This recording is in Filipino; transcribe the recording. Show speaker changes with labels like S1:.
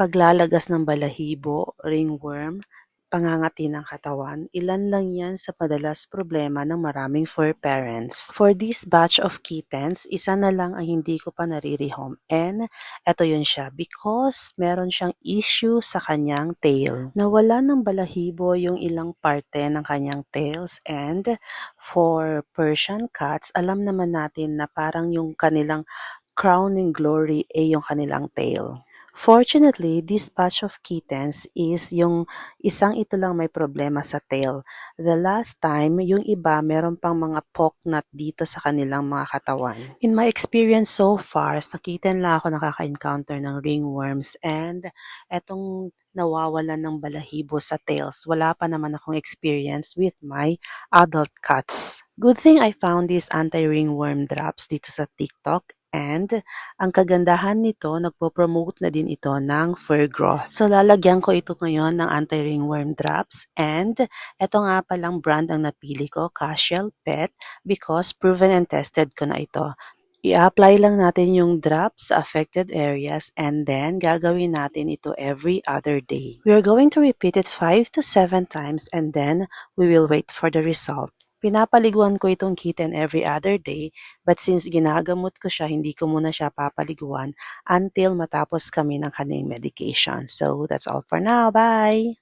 S1: Paglalagas ng balahibo, ringworm, pangangati ng katawan, ilan lang yan sa madalas problema ng maraming fur parents. For this batch of kittens, isa na lang ang hindi ko pa narirehome and eto yun siya because meron siyang issue sa kanyang tail. Nawala ng balahibo yung ilang parte ng kanyang tails and for Persian cats, alam naman natin na parang yung kanilang crowning glory ay yung kanilang tail. Fortunately, this batch of kittens is yung isang ito lang may problema sa tail. The last time, yung iba meron pang mga pocknut dito sa kanilang mga katawan. In my experience so far, sa kitten lang ako nakaka-encounter ng ringworms and etong nawawalan ng balahibo sa tails. Wala pa naman akong experience with my adult cats. Good thing I found these anti-ringworm drops dito sa TikTok. And ang kagandahan nito, nagpo-promote na din ito ng fur growth. So lalagyan ko ito ngayon ng anti-ringworm drops and ito nga palang brand ang napili ko, Casual Pet, because proven and tested ko na ito. I-apply lang natin yung drops sa affected areas and then gagawin natin ito every other day. We are going to repeat it 5 to 7 times and then we will wait for the result. Pinapaliguan ko itong kitten every other day, but since ginagamot ko siya, hindi ko muna siya papaliguan until matapos kami ng kanyang medication. So, that's all for now. Bye!